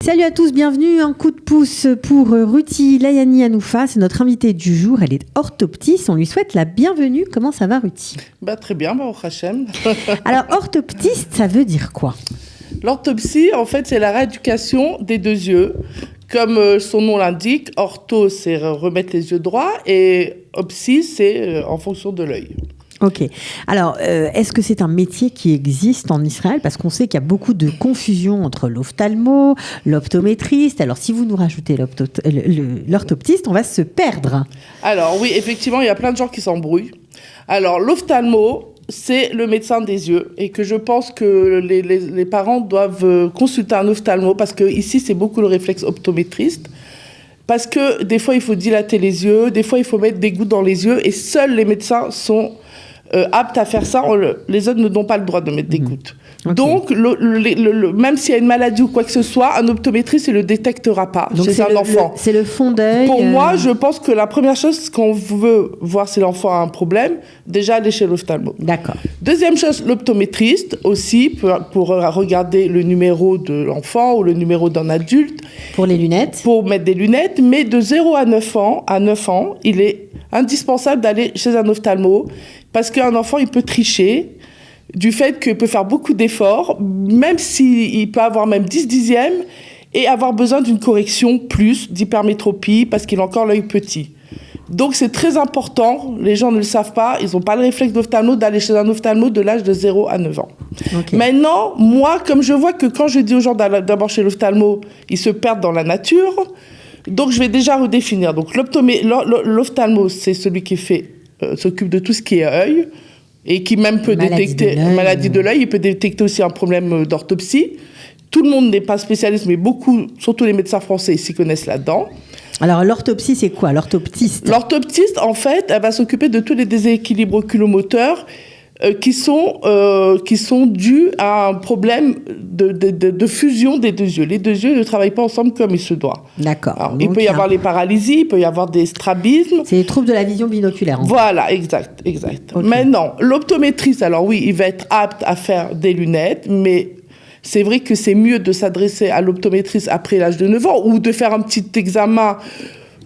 Salut à tous, bienvenue. Un coup de pouce pour Ruti Layani Anoufa, c'est notre invitée du jour. Elle est orthoptiste, on lui souhaite la bienvenue. Comment ça va, Ruti ? Très bien, au Hachem. Alors, orthoptiste, ça veut dire quoi ? L'orthopsie, en fait, c'est la rééducation des deux yeux. Comme son nom l'indique, ortho, c'est remettre les yeux droits, et opsie, c'est en fonction de l'œil. Ok. Alors, est-ce que c'est un métier qui existe en Israël ? Parce qu'on sait qu'il y a beaucoup de confusion entre l'ophtalmo, l'optométriste. Alors, si vous nous rajoutez l'orthoptiste, on va se perdre. Alors, oui, effectivement, il y a plein de gens qui s'embrouillent. Alors, l'ophtalmo, c'est le médecin des yeux. Et que je pense que les parents doivent consulter un ophtalmo, parce que ici, c'est beaucoup le réflexe optométriste. Parce que des fois, il faut dilater les yeux, des fois, il faut mettre des gouttes dans les yeux, et seuls les médecins sont aptes à faire ça. Les autres ne donnent pas le droit de mettre des gouttes. Okay. Donc, même s'il y a une maladie ou quoi que ce soit, un optométriste ne le détectera pas. Donc chez un enfant. C'est le fond d'œil. Pour moi, je pense que la première chose, quand on veut voir si l'enfant a un problème, déjà aller chez l'ophtalmo. D'accord. Deuxième chose, l'optométriste aussi, pour regarder le numéro de l'enfant ou le numéro d'un adulte. Pour les lunettes. Pour mettre des lunettes. Mais de 0 à 9 ans, il est indispensable d'aller chez un ophtalmo, parce qu'un enfant, il peut tricher du fait qu'il peut faire beaucoup d'efforts, même s'il peut avoir même 10 dixièmes, et avoir besoin d'une correction plus d'hypermétropie, parce qu'il a encore l'œil petit. Donc c'est très important, les gens ne le savent pas, ils n'ont pas le réflexe d'ophtalmo d'aller chez un ophtalmo de l'âge de 0 à 9 ans. Okay. Maintenant, moi, comme je vois que quand je dis aux gens d'abord chez l'ophtalmo, ils se perdent dans la nature, donc je vais déjà redéfinir. Donc l'ophtalmo, c'est celui qui s'occupe de tout ce qui est œil, et qui même peut détecter une maladie de l'œil. Il peut détecter aussi un problème d'orthopsie. Tout le monde n'est pas spécialiste, mais beaucoup, surtout les médecins français, s'y connaissent là-dedans. Alors, l'orthopsie, c'est quoi ? L'orthoptiste ? L'orthoptiste, en fait, elle va s'occuper de tous les déséquilibres oculomoteurs qui sont dus à un problème de fusion des deux yeux. Les deux yeux ne travaillent pas ensemble comme il se doit. D'accord. Alors, il peut y avoir les paralysies, il peut y avoir des strabismes. C'est les troubles de la vision binoculaire. Voilà, exact. Okay. Maintenant, l'optométriste, alors oui, il va être apte à faire des lunettes, mais c'est vrai que c'est mieux de s'adresser à l'optométriste après l'âge de 9 ans ou de faire un petit examen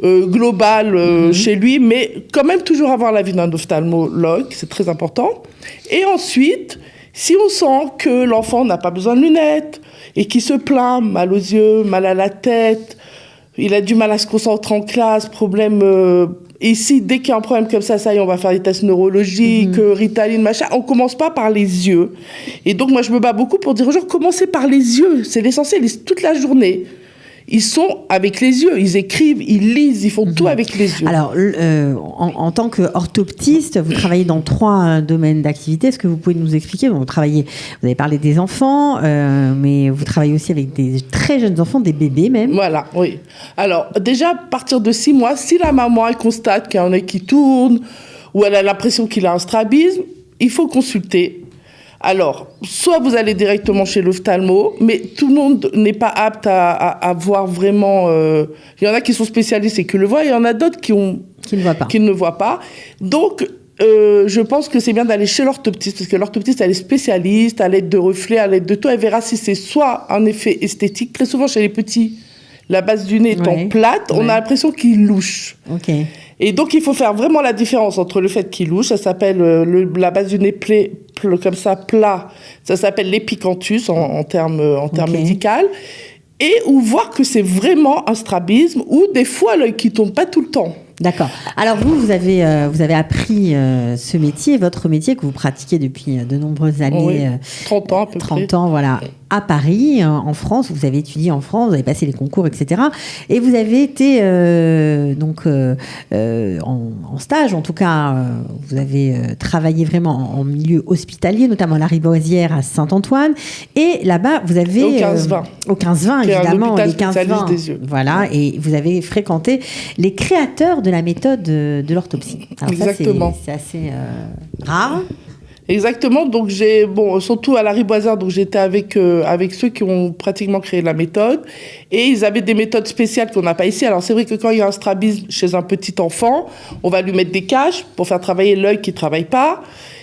global chez lui, mais quand même toujours avoir l'avis d'un ophtalmologue, c'est très important. Et ensuite, si on sent que l'enfant n'a pas besoin de lunettes et qu'il se plaint, mal aux yeux, mal à la tête, il a du mal à se concentrer en classe, problème... Ici, dès qu'il y a un problème comme ça y est, on va faire des tests neurologiques, Ritaline, machin. On commence pas par les yeux. Et donc, moi, je me bats beaucoup pour dire aux gens, commencez par les yeux. C'est l'essentiel, toute la journée. Ils sont avec les yeux, ils écrivent, ils lisent, ils font tout avec les yeux. Alors, en tant qu'orthoptiste, vous travaillez dans 3 domaines d'activité. Est-ce que vous pouvez nous expliquer ? Vous avez parlé des enfants, mais vous travaillez aussi avec des très jeunes enfants, des bébés même. Voilà, oui. Alors, déjà, à partir de 6 mois, si la maman elle constate qu'il y a un œil qui tourne, ou elle a l'impression qu'il a un strabisme, il faut consulter. Alors, soit vous allez directement chez l'ophtalmo, mais tout le monde n'est pas apte à voir vraiment... Il y en a qui sont spécialistes et qui le voient, et il y en a d'autres qui ne le voient pas. Donc, je pense que c'est bien d'aller chez l'orthoptiste, parce que l'orthoptiste, elle est spécialiste, à l'aide de reflets, à l'aide de tout. Elle verra si c'est soit un effet esthétique. Très souvent, chez les petits, la base du nez étant plate, on a l'impression qu'il louche. Ok. Et donc, il faut faire vraiment la différence entre le fait qu'il louche, ça s'appelle la base du nez comme ça, plat, ça s'appelle l'épicanthus en termes médicaux, ou voir que c'est vraiment un strabisme, ou des fois l'œil qui tombe pas tout le temps. D'accord. Alors vous avez appris ce métier, votre métier que vous pratiquez depuis de nombreuses années. 30 ans à peu près. 30 ans, voilà. À Paris, en France, vous avez étudié en France, vous avez passé les concours, etc. Et vous avez été en stage, en tout cas, vous avez travaillé vraiment en milieu hospitalier, notamment à la Riboisière à Saint-Antoine. Et là-bas, vous avez... Au 15-20. Au 15-20, évidemment. Les 15-20 des yeux. Voilà, et vous avez fréquenté les créateurs de la méthode de l'orthopsie. Alors exactement. Ça, c'est assez rare. Exactement, donc surtout à la Riboisière, donc j'étais avec ceux qui ont pratiquement créé la méthode, et ils avaient des méthodes spéciales qu'on n'a pas ici. Alors c'est vrai que quand il y a un strabisme chez un petit enfant, on va lui mettre des caches pour faire travailler l'œil qui ne travaille pas,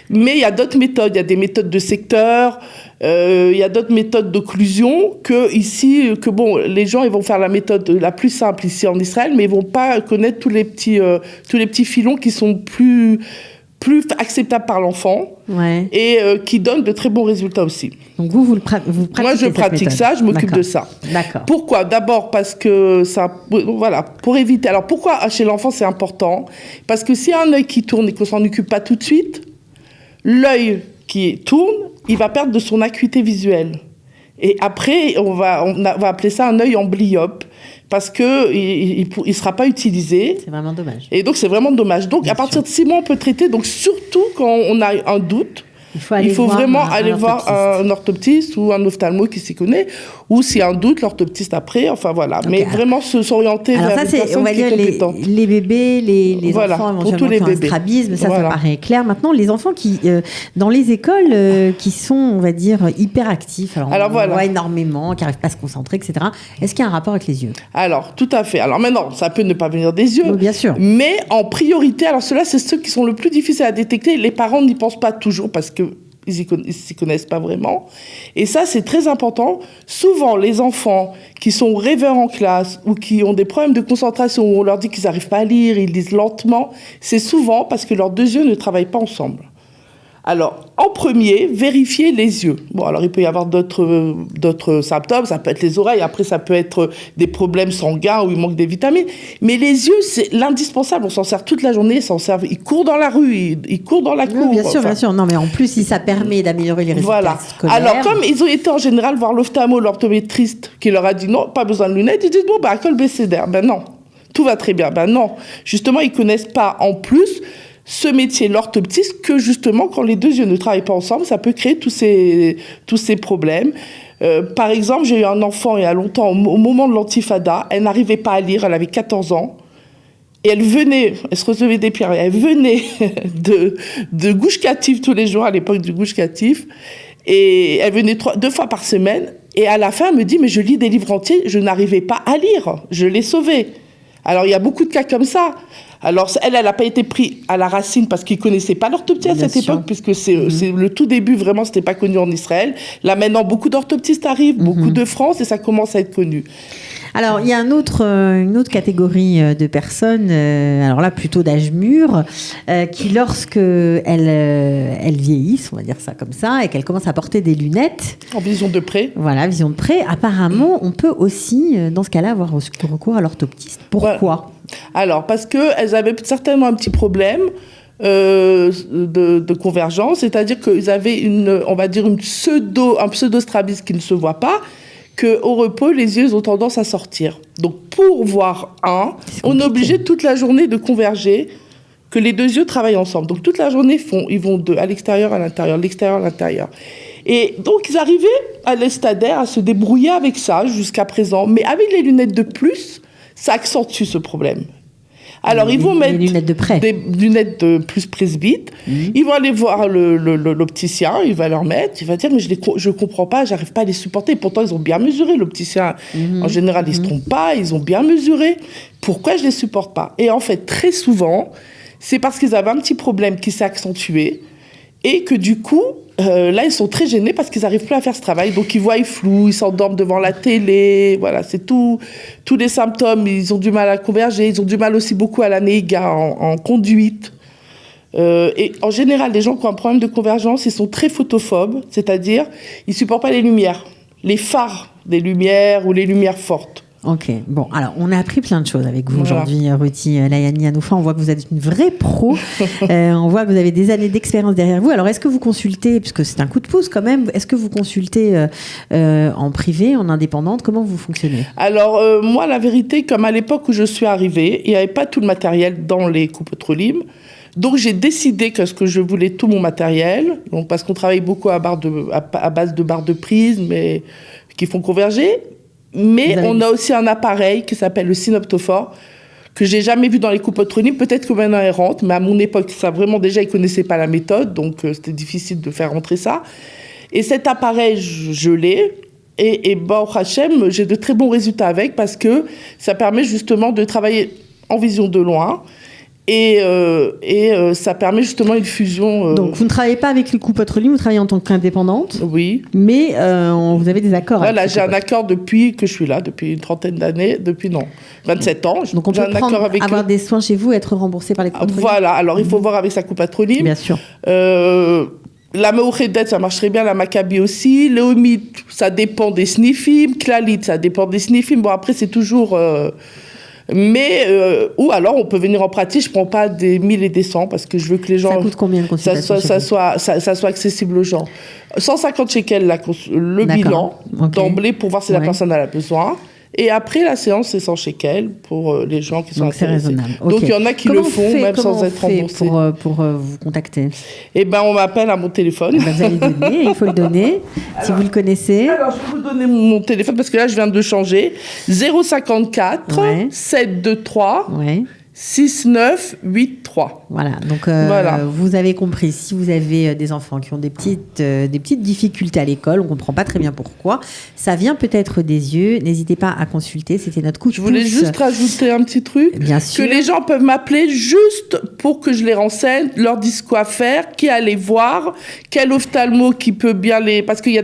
mais il y a d'autres méthodes, il y a des méthodes de secteur, Il y a d'autres méthodes d'occlusion que bon, les gens ils vont faire la méthode la plus simple ici en Israël, mais ils vont pas connaître tous les petits filons qui sont plus acceptables par l'enfant et qui donnent de très bons résultats aussi. Donc vous pratiquez. Moi, je pratique ça, je m'occupe de ça. D'accord. Pourquoi ? D'abord parce que ça, voilà, pour éviter. Alors pourquoi chez l'enfant c'est important ? Parce que s'il y a un œil qui tourne et qu'on s'en occupe pas tout de suite, l'œil qui tourne, il va perdre de son acuité visuelle. Et après, on va appeler ça un œil emblyope, parce que il sera pas utilisé. C'est vraiment dommage. Et donc c'est vraiment dommage. Donc à partir de 6 mois, on peut traiter. Donc surtout quand on a un doute, il faut vraiment aller voir un orthoptiste ou un ophtalmo qui s'y connaît, ou s'il y a un doute, l'orthoptiste après, enfin voilà. Okay. Mais vraiment s'orienter vers une personne qui est compétente. Les bébés, les enfants éventuellement qui ont un strabisme, ça paraît clair. Maintenant, les enfants qui, dans les écoles, qui sont, on va dire, hyper actifs, alors on voit énormément, qui n'arrivent pas à se concentrer, etc. Est-ce qu'il y a un rapport avec les yeux ? Alors, tout à fait. Alors maintenant, ça peut ne pas venir des yeux. Oui, bien sûr. Mais en priorité, alors ceux-là, c'est ceux qui sont le plus difficiles à détecter. Les parents n'y pensent pas toujours parce que ils s'y connaissent pas vraiment. Et ça, c'est très important. Souvent, les enfants qui sont rêveurs en classe ou qui ont des problèmes de concentration, où on leur dit qu'ils n'arrivent pas à lire, ils lisent lentement, c'est souvent parce que leurs deux yeux ne travaillent pas ensemble. Alors, en premier, vérifier les yeux. Bon, alors il peut y avoir d'autres symptômes, ça peut être les oreilles, après ça peut être des problèmes sanguins où il manque des vitamines. Mais les yeux, c'est l'indispensable, on s'en sert toute la journée, ils courent dans la rue, ils courent dans la cour. Oui, bien sûr. Non, mais en plus, si ça permet d'améliorer les résultats scolaires. Alors, comme ils ont été en général voir l'ophtalmo, l'orthoptétriste, qui leur a dit non, pas besoin de lunettes, ils disent bon, col bécédaire, non, tout va très bien. Non, justement, ils connaissent pas en plus ce métier, l'orthoptiste, que justement, quand les deux yeux ne travaillent pas ensemble, ça peut créer tous ces problèmes. Par exemple, j'ai eu un enfant il y a longtemps, au moment de l'antifada, elle n'arrivait pas à lire, elle avait 14 ans, et elle se recevait des pierres, elle venait de Gush Katif tous les jours, à l'époque du Gush Katif, et elle venait 2 fois par semaine, et à la fin, elle me dit, mais je lis des livres entiers, je n'arrivais pas à lire, je l'ai sauvée. Alors, il y a beaucoup de cas comme ça. Alors, elle n'a pas été prise à la racine parce qu'ils ne connaissaient pas l'orthoptie à cette époque, puisque c'est le tout début, vraiment, ce n'était pas connu en Israël. Là, maintenant, beaucoup d'orthoptistes arrivent, beaucoup de France, et ça commence à être connu. Alors, il y a une autre catégorie de personnes, alors là, plutôt d'âge mûr, qui, lorsque elles vieillissent, on va dire ça comme ça, et qu'elles commencent à porter des lunettes... En vision de près. Voilà, vision de près. Apparemment, on peut aussi, dans ce cas-là, avoir recours à l'orthoptiste. Pourquoi ? Voilà. Alors, parce qu'elles avaient certainement un petit problème de convergence, c'est-à-dire qu'ils avaient un pseudo-strabisme qui ne se voit pas, qu'au repos, les yeux ont tendance à sortir. Donc, pour voir on est obligé toute la journée de converger, que les deux yeux travaillent ensemble. Donc, toute la journée, ils vont à l'extérieur, à l'intérieur, l'extérieur, à l'intérieur. Et donc, ils arrivaient à l'estadaire à se débrouiller avec ça jusqu'à présent. Mais avec les lunettes de plus, ça accentue ce problème. Alors, ils vont mettre des lunettes de près. Des lunettes de plus presbyte. Ils vont aller voir l'opticien, il va leur mettre, il va dire, mais je comprends pas, j'arrive pas à les supporter. Pourtant, ils ont bien mesuré, l'opticien. En général, ils se trompent pas, ils ont bien mesuré. Pourquoi je les supporte pas ? Et en fait, très souvent, c'est parce qu'ils avaient un petit problème qui s'est accentué et que du coup, là, ils sont très gênés parce qu'ils n'arrivent plus à faire ce travail. Donc, ils voient flou, ils s'endorment devant la télé. Voilà, c'est tous les symptômes. Ils ont du mal à converger. Ils ont du mal aussi beaucoup à la néga, en conduite. Et en général, les gens qui ont un problème de convergence, ils sont très photophobes. C'est-à-dire, ils ne supportent pas les lumières. Les phares des lumières ou les lumières fortes. Ok, bon, alors on a appris plein de choses avec vous aujourd'hui, Ruti Layani Hanoufa. On voit que vous êtes une vraie pro, on voit que vous avez des années d'expérience derrière vous. Alors est-ce que vous consultez, puisque c'est un coup de pouce quand même, est-ce que vous consultez en privé, en indépendante ? Comment vous fonctionnez ? Alors moi, la vérité, comme à l'époque où je suis arrivée, il n'y avait pas tout le matériel dans les coupes Trolim. Donc j'ai décidé que je voulais tout mon matériel, donc, parce qu'on travaille beaucoup à base de barres de prisme qui font converger. Mais on a aussi un appareil qui s'appelle le synoptophore, que j'ai jamais vu dans les coupes Trolim. Peut-être que maintenant elle rentre, mais à mon époque, ça vraiment déjà, ils connaissaient pas la méthode, donc c'était difficile de faire rentrer ça. Et cet appareil, je l'ai. Et Baruch Hashem, j'ai de très bons résultats avec, parce que ça permet justement de travailler en vision de loin. Et ça permet justement une fusion. Donc, vous ne travaillez pas avec les Coupotre-Ligne, vous travaillez en tant qu'indépendante. Oui. Mais vous avez des accords. Voilà, j'ai un accord depuis que je suis là, depuis une trentaine d'années, 27 ans. Donc, on peut avoir des soins chez vous et être remboursé par les Coupotre-Ligne. Voilà, alors il faut voir avec sa Coupotre-Ligne. Bien sûr. La Meouchedet, ça marche très bien, la Maccabi aussi. Léomide, ça dépend des sniffim. Clalit, ça dépend des sniffim. Bon, après, c'est toujours... ou alors, on peut venir en pratique, je prends pas des 1000 et des 100 parce que je veux que les gens... Ça coûte combien de consultation ça soit accessible aux gens. 150 shekels le bilan, d'emblée, pour voir si la personne a besoin. Et après, la séance, c'est 100 shekels pour les gens qui sont intéressés. Donc, c'est raisonnable. Donc, il y en a qui le font, même sans être remboursés. Pour vous contacter? Eh ben, on m'appelle à mon téléphone. Vous allez donner, il faut le donner, si vous le connaissez. Alors, je vais vous donner mon téléphone, parce que là, je viens de changer. 054 723 6983. Voilà, donc vous avez compris, si vous avez des enfants qui ont des petites difficultés à l'école, on ne comprend pas très bien pourquoi, ça vient peut-être des yeux, n'hésitez pas à consulter, c'était notre coup de pouce. Je voulais juste rajouter un petit truc, bien sûr. Que les gens peuvent m'appeler juste pour que je les renseigne, leur dise quoi faire, qui aller voir, quel ophtalmo qui peut bien les... Parce qu'il y a...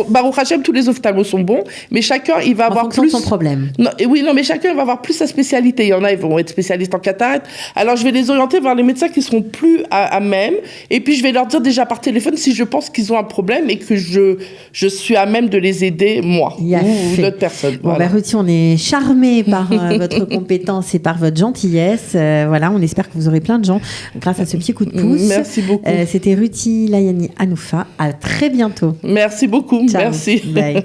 Baruch Hashem, tous les ophtalmos sont bons, mais chacun, il va avoir plus... son problème. Non, mais chacun va avoir plus sa spécialité. Il y en a, ils vont être spécialistes en cataracte. Alors, je vais les orienter vers les médecins qui seront plus à même. Et puis, je vais leur dire déjà par téléphone si je pense qu'ils ont un problème et que je suis à même de les aider, moi, ou d'autres personnes. Bon, voilà. Ruthi, on est charmés par votre compétence et par votre gentillesse. Voilà, on espère que vous aurez plein de gens grâce à ce petit coup de pouce. Merci beaucoup. C'était Ruthi Layani Hanoufa. À très bientôt. Merci beaucoup. Ciao. Merci. Bye.